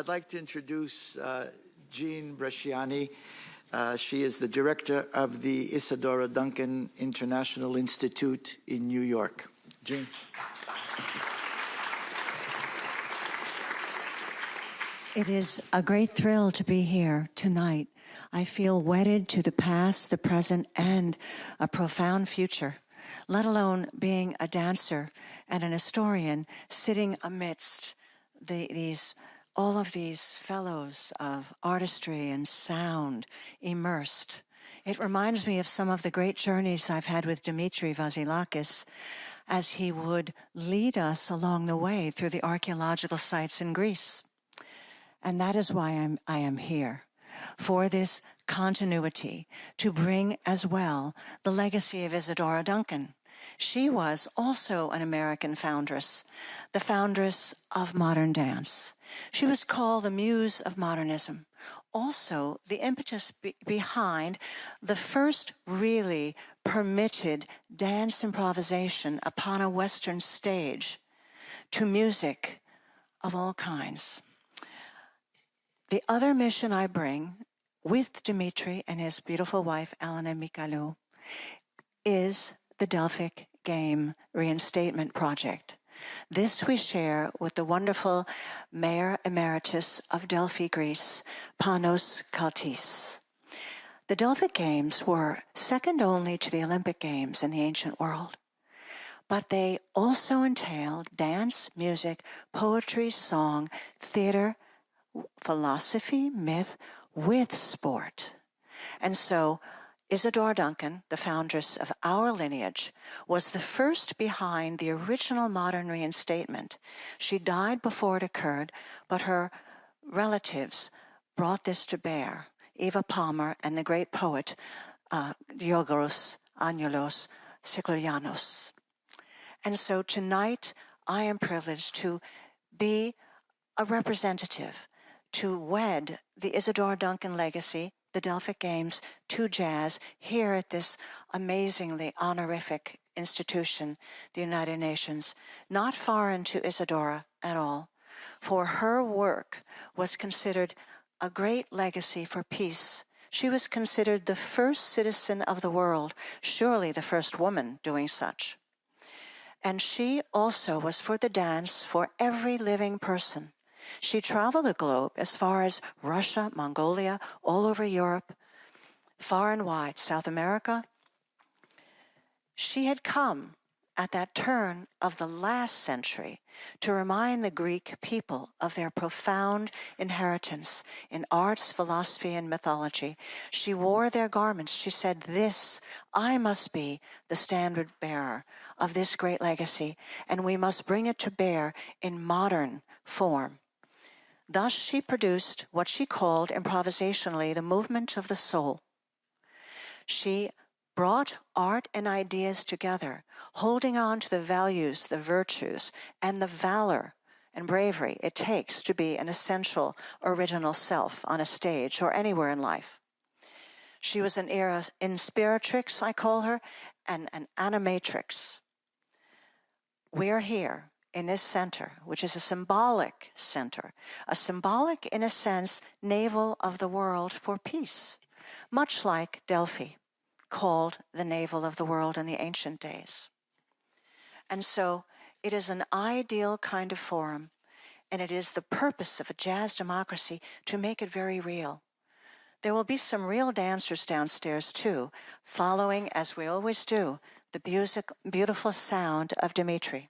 I'd like to introduce Jeanne Bresciani. She is the director of the Isadora Duncan International Institute in New York. Jeanne. It is a great thrill to be here tonight. I feel wedded to the past, the present, and a profound future, let alone being a dancer and an historian sitting amidst all of these fellows of artistry and sound immersed. It reminds me of some of the great journeys I've had with Dimitri Vassilakis as he would lead us along the way through the archaeological sites in Greece. And that is why I am here, for this continuity, to bring as well the legacy of Isadora Duncan. She was also an American foundress, the foundress of modern dance. She was called the Muse of Modernism, also the impetus behind the first really permitted dance improvisation upon a Western stage to music of all kinds. The other mission I bring with Dimitri and his beautiful wife, Elena Michailou, is the Delphic Game Reinstatement Project. This we share with the wonderful Mayor Emeritus of Delphi, Greece, Panos Kaltis. The Delphic Games were second only to the Olympic Games in the ancient world, but they also entailed dance, music, poetry, song, theater, philosophy, myth, with sport. And so Isadora Duncan, the foundress of our lineage, was the first behind the original modern reinstatement. She died before it occurred, but her relatives brought this to bear, Eva Palmer and the great poet Diogorus Angelos Siklianos. And so tonight I am privileged to be a representative, to wed the Isadora Duncan legacy, the Delphic Games, to jazz here at this amazingly honorific institution, the United Nations, not foreign to Isadora at all, for her work was considered a great legacy for peace. She was considered the first citizen of the world, surely the first woman doing such. And she also was for the dance for every living person. She traveled the globe as far as Russia, Mongolia, all over Europe, far and wide, South America. She had come at that turn of the last century to remind the Greek people of their profound inheritance in arts, philosophy, and mythology. She wore their garments. She said, I must be the standard bearer of this great legacy, and we must bring it to bear in modern form. Thus she produced what she called improvisationally the movement of the soul. She brought art and ideas together, holding on to the values, the virtues, and the valor and bravery it takes to be an essential original self on a stage or anywhere in life. She was an inspiratrix, I call her, and an animatrix. We are here in this center, which is a symbolic center, a symbolic, in a sense, navel of the world for peace, much like Delphi, called the navel of the world in the ancient days. And so it is an ideal kind of forum, and it is the purpose of a jazz democracy to make it very real. There will be some real dancers downstairs too, following, as we always do, the beautiful sound of Dimitri.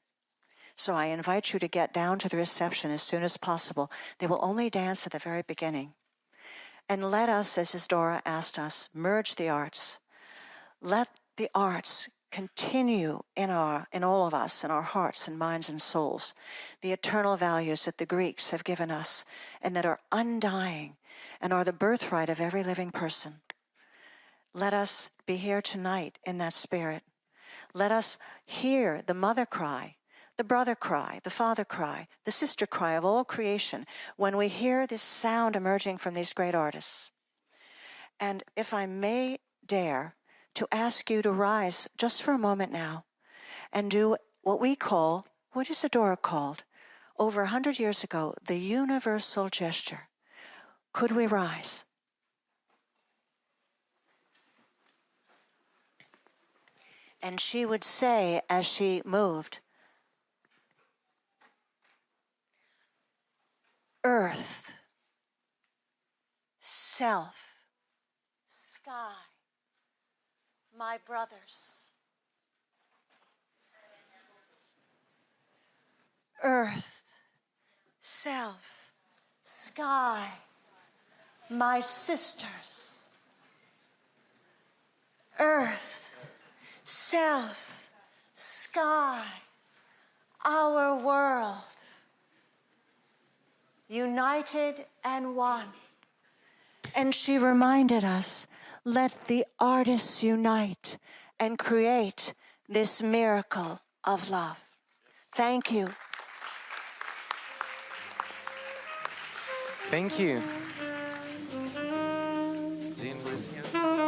So I invite you to get down to the reception as soon as possible. They will only dance at the very beginning. And let us, as Isadora asked us, merge the arts. Let the arts continue in all of us, in our hearts and minds and souls, the eternal values that the Greeks have given us and that are undying and are the birthright of every living person. Let us be here tonight in that spirit. Let us hear the mother cry, the brother cry, the father cry, the sister cry of all creation when we hear this sound emerging from these great artists. And if I may dare to ask you to rise just for a moment now and do what Isadora called, over 100 years ago, the universal gesture. Could we rise? And she would say, as she moved, earth, self, sky, my brothers. Earth, self, sky, my sisters. Earth, self, sky, our world. United and one. And she reminded us, let the artists unite and create this miracle of love. Thank you. Thank you. Jeanne Bresciani.